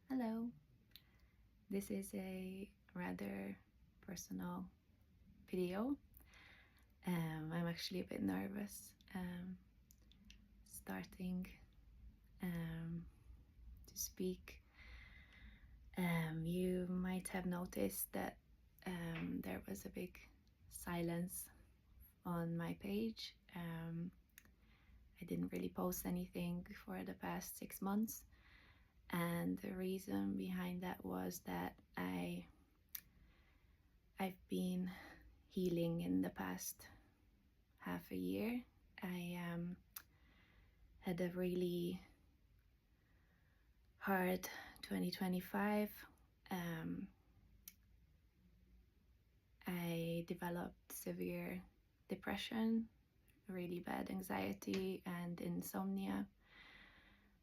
Hello, this is a rather personal video. I'm actually a bit nervous starting to speak. You might have noticed that there was a big silence on my page. I didn't really post anything for the past 6 months, and the reason behind that was that I've been healing in the past half a year. I had a really hard 2025. I developed severe depression, really bad anxiety, and insomnia.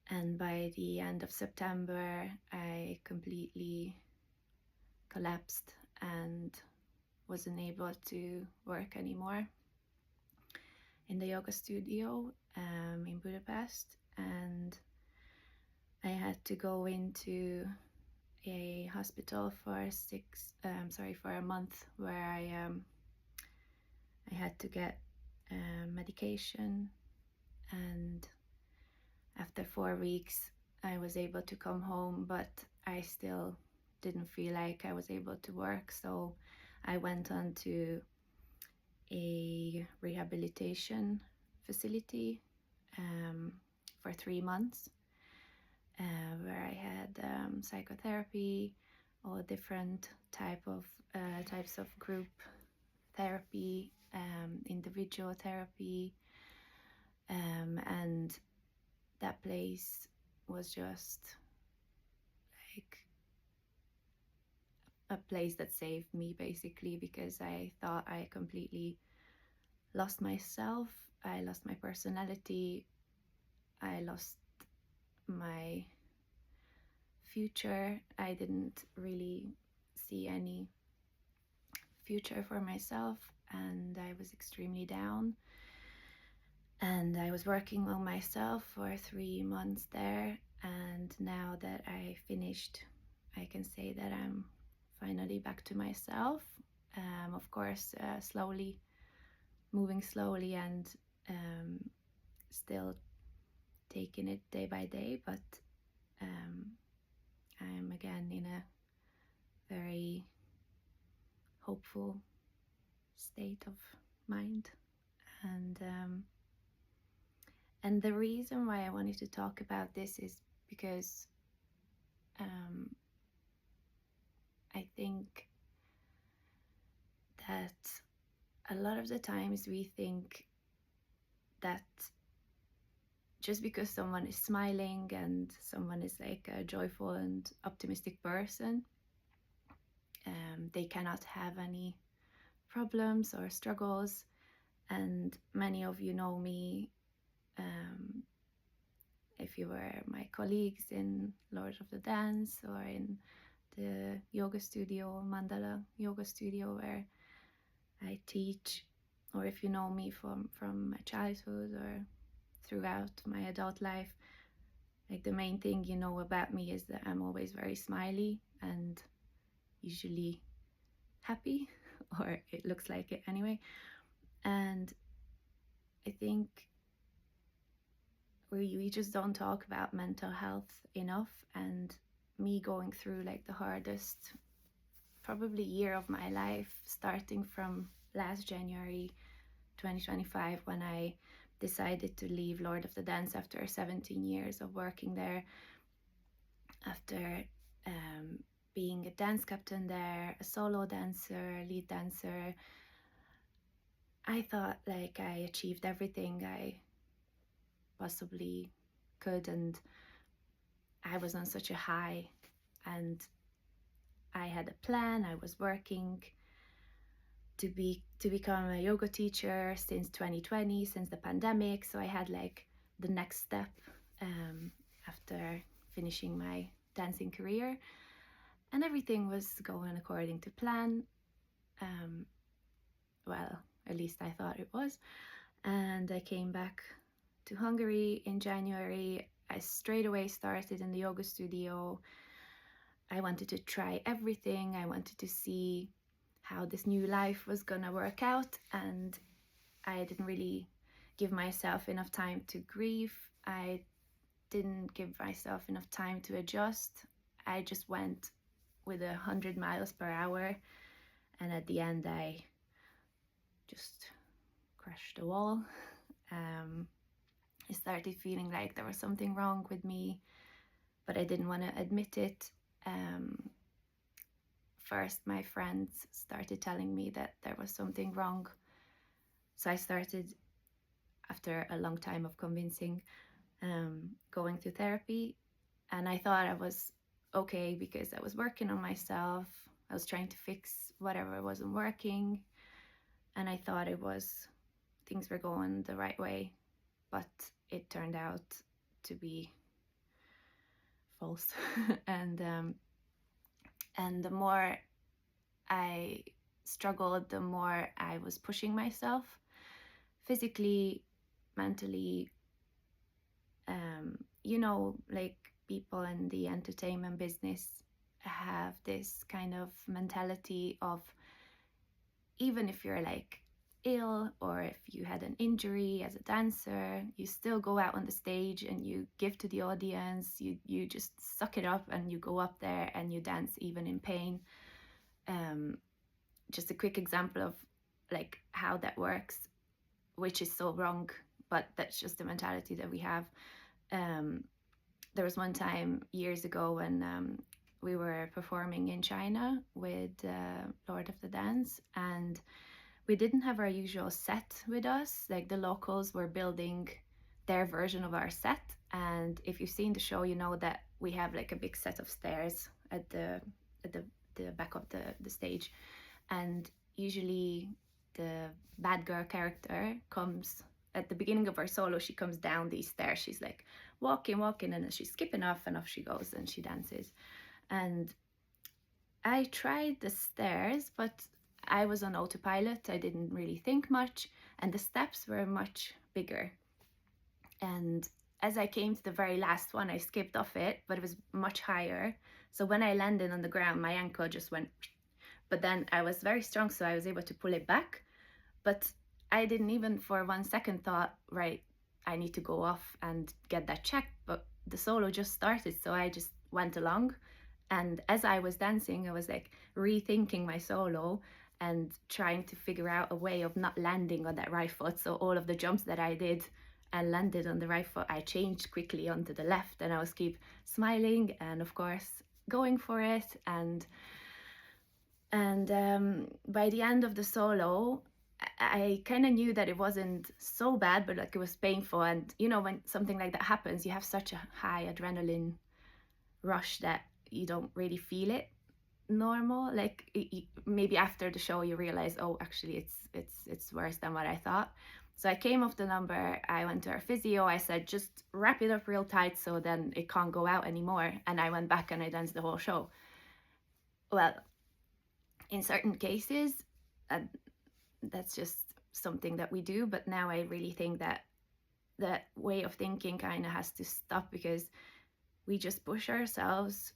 And by the end of September, I completely collapsed and wasn't able to work anymore in the yoga studio in Budapest, and I had to go into a hospital for for a month, where I had to get medication, and after 4 weeks I was able to come home, but I still didn't feel like I was able to work, so I went on to a rehabilitation facility for 3 months, where I had psychotherapy, all different types of group therapy, individual therapy, and that place was just like a place that saved me, basically, because I thought I completely lost myself. I lost my personality. I lost my future. I didn't really see any future for myself, and I was extremely down. And I was working on myself for 3 months there, and now that I finished, I can say that I'm finally back to myself. Of course, moving slowly, and still taking it day by day, but I'm again in a very hopeful state of mind. And the reason why I wanted to talk about this is because I think that a lot of the times we think that just because someone is smiling and someone is like a joyful and optimistic person, they cannot have any problems or struggles. And many of you know me, if you were my colleagues in Lord of the Dance or in the yoga studio, Mandala Yoga Studio, where I teach, or if you know me from my childhood or throughout my adult life, like the main thing you know about me is that I'm always very smiley and usually happy, or it looks like it anyway. And I think we just don't talk about mental health enough, and me going through like the hardest probably year of my life, starting from last January 2025, when I decided to leave Lord of the Dance after 17 years of working there, after being a dance captain there, a solo dancer, lead dancer. I thought like I achieved everything I possibly could, and I was on such a high, and I had a plan. I was working to become a yoga teacher since 2020, since the pandemic. So I had like the next step after finishing my dancing career, and everything was going according to plan. Well, at least I thought it was. And I came back to Hungary in January. I straight away started in the yoga studio. I wanted to try everything. I wanted to see how this new life was gonna work out, and I didn't really give myself enough time to grieve. I didn't give myself enough time to adjust. I just went with 100 miles per hour, and at the end I just crashed the wall. I started feeling like there was something wrong with me, but I didn't want to admit it. First, my friends started telling me that there was something wrong. So I started, after a long time of convincing, going to therapy. And I thought I was okay because I was working on myself. I was trying to fix whatever wasn't working. And I thought things were going the right way. But it turned out to be false. and the more I struggled, the more I was pushing myself physically, mentally. Like people in the entertainment business have this kind of mentality of, even if you're like ill or if you had an injury as a dancer, you still go out on the stage and you give to the audience. You just suck it up and you go up there and you dance even in pain. Just a quick example of like how that works, which is so wrong, but that's just the mentality that we have. There was one time years ago when we were performing in China with Lord of the Dance, and we didn't have our usual set with us. Like the locals were building their version of our set, and if you've seen the show, you know that we have like a big set of stairs at the back of the stage, and usually the bad girl character comes at the beginning of her solo. She comes down these stairs. She's like walking, and then she's skipping off, and off she goes, and she dances. And I tried the stairs, but I was on autopilot. I didn't really think much, and the steps were much bigger. And as I came to the very last one, I skipped off it, but it was much higher. So when I landed on the ground, my ankle just went, but then I was very strong, so I was able to pull it back. But I didn't even for 1 second thought, right, I need to go off and get that checked. But the solo just started, so I just went along. And as I was dancing, I was like rethinking my solo and trying to figure out a way of not landing on that right foot. So all of the jumps that I did and landed on the right foot, I changed quickly onto the left, and I was keep smiling and of course going for it. And by the end of the solo, I kind of knew that it wasn't so bad, but like it was painful. And when something like that happens, you have such a high adrenaline rush that you don't really feel it normal. Like maybe after the show you realize, oh, actually it's worse than what I thought. So I came off the number, I went to our physio, I said just wrap it up real tight so then it can't go out anymore, and I went back and I danced the whole show. Well, in certain cases that's just something that we do, but now I really think that that way of thinking kind of has to stop, because we just push ourselves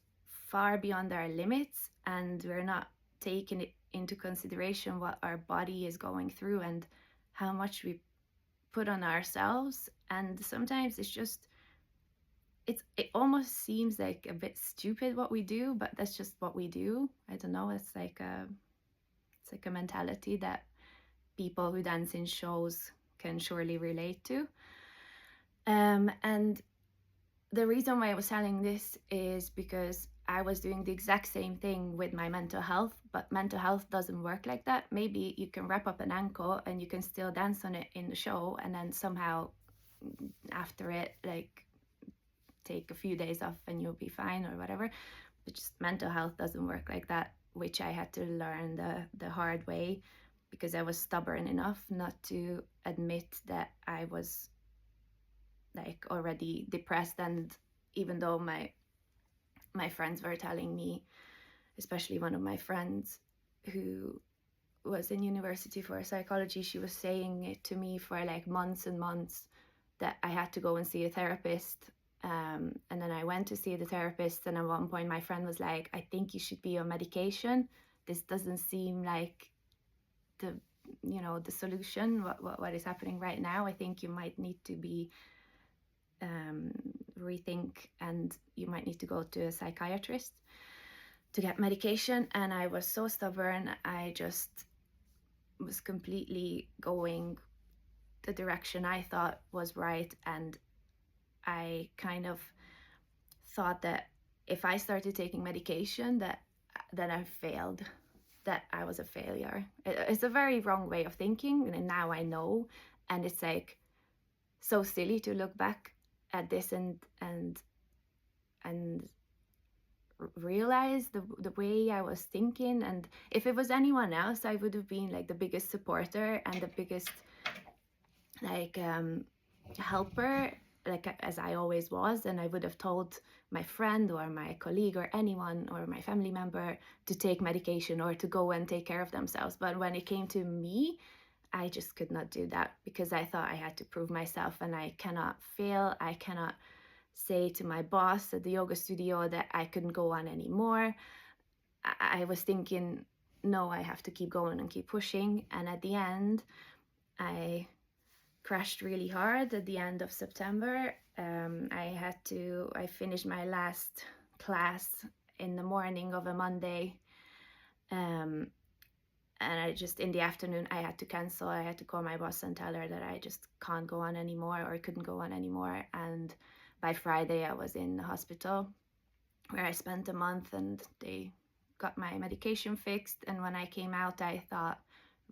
far beyond our limits, and we're not taking it into consideration what our body is going through and how much we put on ourselves. And sometimes it almost seems like a bit stupid what we do, but that's just what we do. I don't know, it's like a mentality that people who dance in shows can surely relate to. And the reason why I was telling this is because I was doing the exact same thing with my mental health, but mental health doesn't work like that. Maybe you can wrap up an ankle and you can still dance on it in the show, and then somehow after it, like, take a few days off and you'll be fine or whatever. But just mental health doesn't work like that, which I had to learn the hard way, because I was stubborn enough not to admit that I was like already depressed. And even though my friends were telling me, especially one of my friends who was in university for psychology, she was saying it to me for like months and months that I had to go and see a therapist. And then I went to see the therapist, and at one point my friend was like, I think you should be on medication. This doesn't seem like the the solution, what is happening right now. I think you might need to be rethink, and you might need to go to a psychiatrist to get medication. And I was so stubborn. I just was completely going the direction I thought was right, and I kind of thought that if I started taking medication, that I failed, that I was a failure. It's a very wrong way of thinking, and now I know. And it's like so silly to look back at this and realize the way I was thinking. And if it was anyone else, I would have been like the biggest supporter and the biggest like helper, like as I always was, and I would have told my friend or my colleague or anyone or my family member to take medication or to go and take care of themselves. But when it came to me, I just could not do that, because I thought I had to prove myself, and I cannot fail. I cannot say to my boss at the yoga studio that I couldn't go on anymore. I was thinking, no, I have to keep going and keep pushing. And at the end, I crashed really hard at the end of September. I finished my last class in the morning of a Monday. And I just, in the afternoon, I had to cancel. I had to call my boss and tell her that I just can't go on anymore, or couldn't go on anymore. And by Friday, I was in the hospital, where I spent a month, and they got my medication fixed. And when I came out, I thought,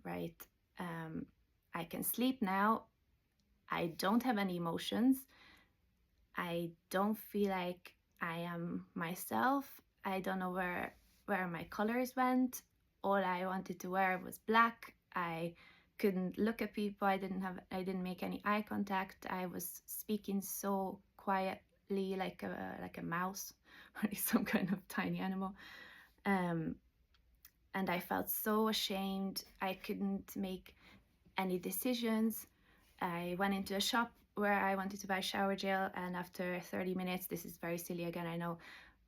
right, I can sleep now. I don't have any emotions. I don't feel like I am myself. I don't know where my colors went. All I wanted to wear was black. I couldn't look at people. I didn't make any eye contact. I was speaking so quietly, like a mouse or some kind of tiny animal. And I felt so ashamed. I couldn't make any decisions. I went into a shop where I wanted to buy shower gel, and after 30 minutes, this is very silly again, I know,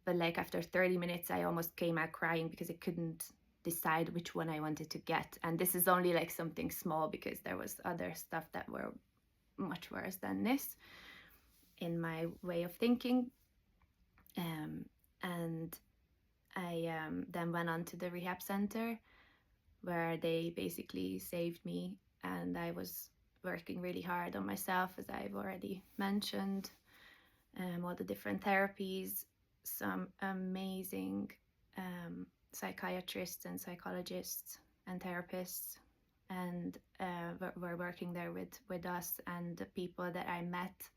but like after 30 minutes, I almost came out crying because I couldn't decide which one I wanted to get. And this is only like something small, because there was other stuff that were much worse than this in my way of thinking. And I then went on to the rehab center, where they basically saved me, and I was working really hard on myself, as I've already mentioned. All the different therapies, some amazing psychiatrists and psychologists and therapists, and were working there with us. And the people that I met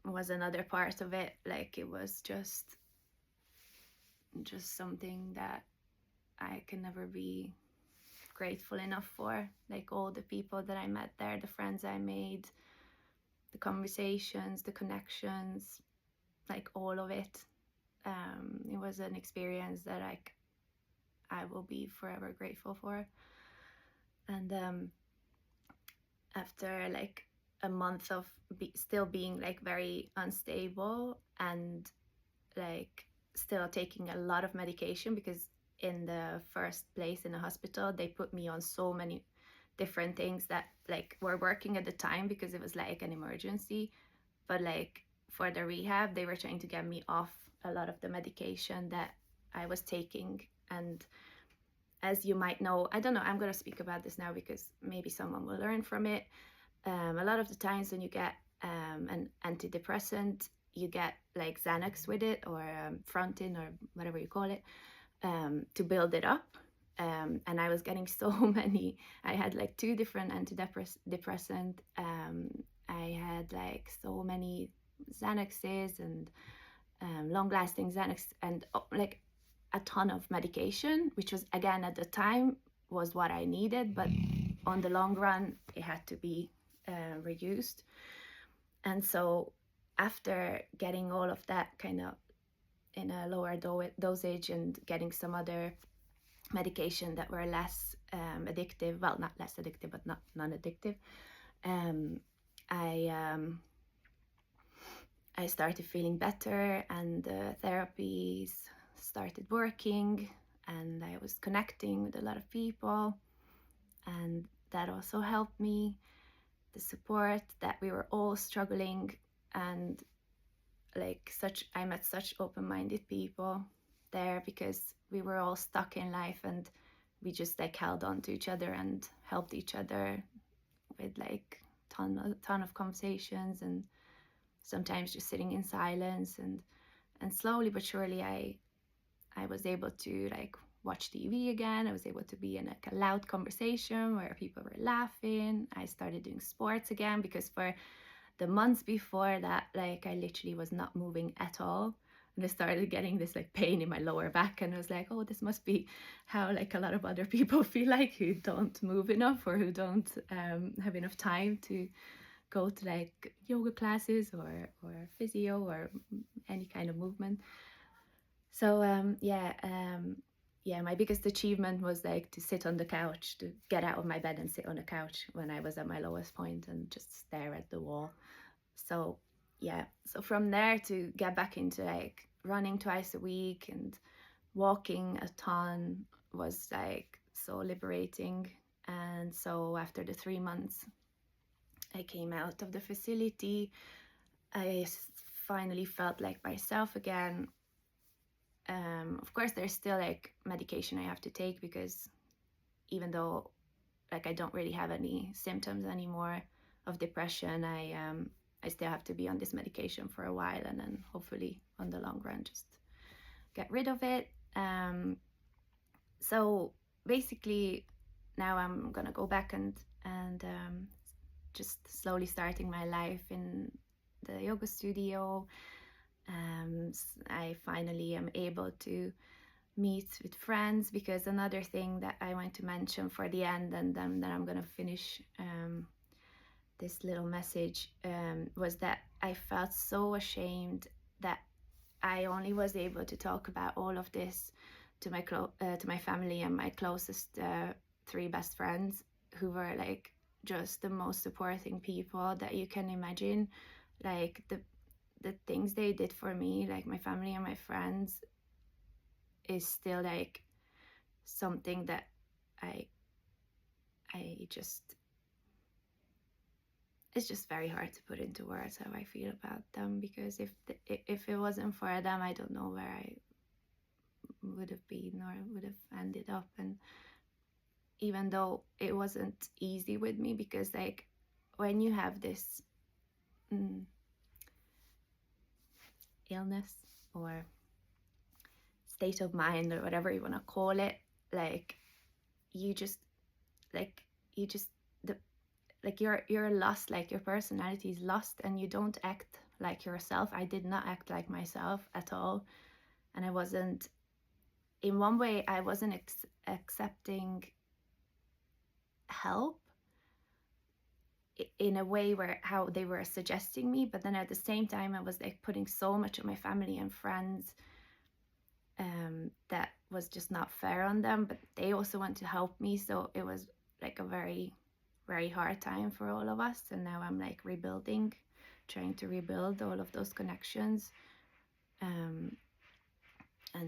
was another part of it. Like, it was just something that I can never be grateful enough for. Like, all the people that I met there, the friends I made, the conversations, the connections, like all of it. It was an experience that I will be forever grateful for. And after like a month of still being like very unstable, and like still taking a lot of medication, because in the first place in the hospital, they put me on so many different things that like were working at the time, because it was like an emergency. But like for the rehab, they were trying to get me off a lot of the medication that I was taking. And as you might know, I don't know, I'm going to speak about this now because maybe someone will learn from it. A lot of the times when you get an antidepressant, you get like Xanax with it, or Frontin, or whatever you call it, to build it up. And I was getting so many. I had like 2 different antidepressant. I had like so many Xanaxes and long-lasting Xanax, and like a ton of medication, which was, again, at the time was what I needed, but on the long run it had to be reduced. And so after getting all of that kind of in a lower dosage, and getting some other medication that were less addictive, well, not less addictive, but not non-addictive, I I started feeling better, and the therapies started working, and I was connecting with a lot of people, and that also helped me. The support that we were all struggling, and like I met such open-minded people there, because we were all stuck in life, and we just like held on to each other and helped each other with like ton of conversations, and sometimes just sitting in silence, and slowly but surely I was able to like watch TV again. I was able to be in like a loud conversation where people were laughing. I started doing sports again, because for the months before that, like I literally was not moving at all. And I started getting this like pain in my lower back, and I was like, oh, this must be how like a lot of other people feel like, who don't move enough, or who don't have enough time to go to like yoga classes or physio or any kind of movement. So yeah, my biggest achievement was like to sit on the couch, to get out of my bed and sit on the couch when I was at my lowest point and just stare at the wall. So yeah, so from there to get back into like running twice a week and walking a ton was like so liberating. And so after the 3 months I came out of the facility, I finally felt like myself again. Of course, there's still like medication I have to take, because even though like I don't really have any symptoms anymore of depression, I still have to be on this medication for a while, and then hopefully on the long run just get rid of it. So basically, now I'm gonna go back and just slowly starting my life in the yoga studio. I finally am able to meet with friends, because another thing that I want to mention for the end, and then I'm gonna finish this little message, was that I felt so ashamed that I only was able to talk about all of this to my family and my closest three best friends, who were like just the most supporting people that you can imagine. Like the things they did for me, like my family and my friends, is still like something that I I just it's just very hard to put into words how I feel about them, because if it wasn't for them, I don't know where I would have been or would have ended up. And even though it wasn't easy with me, because like when you have this illness or state of mind or whatever you want to call it, like you just like you just the like you're lost, like your personality is lost, and you don't act like yourself. I did not act like myself at all, and I wasn't, in one way I wasn't accepting help in a way where how they were suggesting me, but then at the same time I was like putting so much of my family and friends that was just not fair on them, but they also want to help me. So it was like a very very hard time for all of us, and now I'm like rebuilding, trying to rebuild all of those connections, and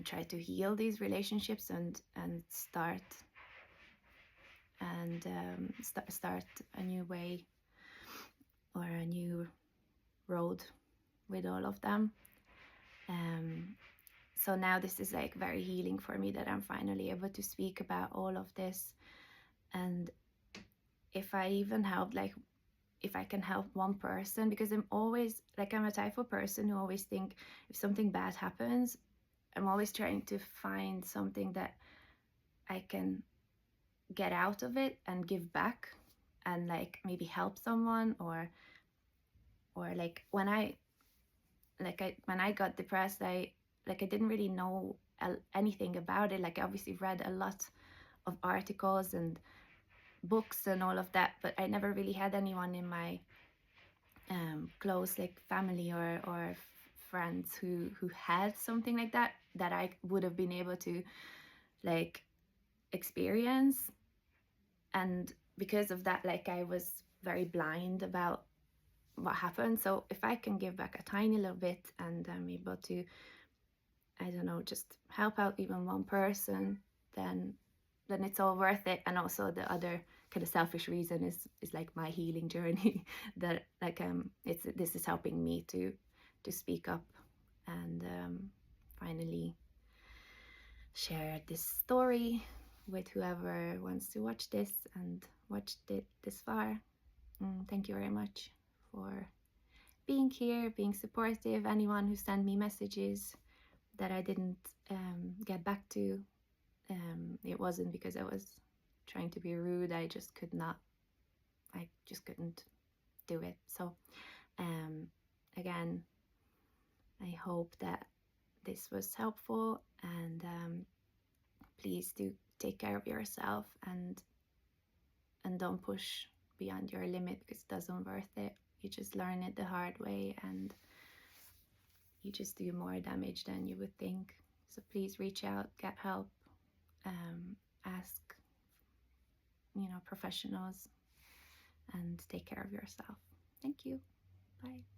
try to heal these relationships and start start a new way or a new road with all of them. So now this is like very healing for me, that I'm finally able to speak about all of this. And if I even help, like if I can help one person, because I'm always like, I'm a type of person who always think if something bad happens, I'm always trying to find something that I can get out of it and give back, and like maybe help someone, or like when I got depressed, I didn't really know anything about it. Like I obviously read a lot of articles and books and all of that, but I never really had anyone in my close like family or friends who had something like that I would have been able to like experience. And because of that, like I was very blind about what happened. So if I can give back a tiny little bit and I'm able to, I don't know, just help out even one person, then it's all worth it. And also the other kind of selfish reason is like my healing journey that like it's this is helping me to speak up and finally share this story with whoever wants to watch this and watched it this far. Thank you very much for being here, being supportive. Anyone who sent me messages that I didn't get back to, it wasn't because I was trying to be rude. I just couldn't do it. So again, I hope that this was helpful, and please do take care of yourself and don't push beyond your limit, because it doesn't worth it. You just learn it the hard way and you just do more damage than you would think. So please reach out, get help, ask, professionals, and take care of yourself. Thank you. Bye.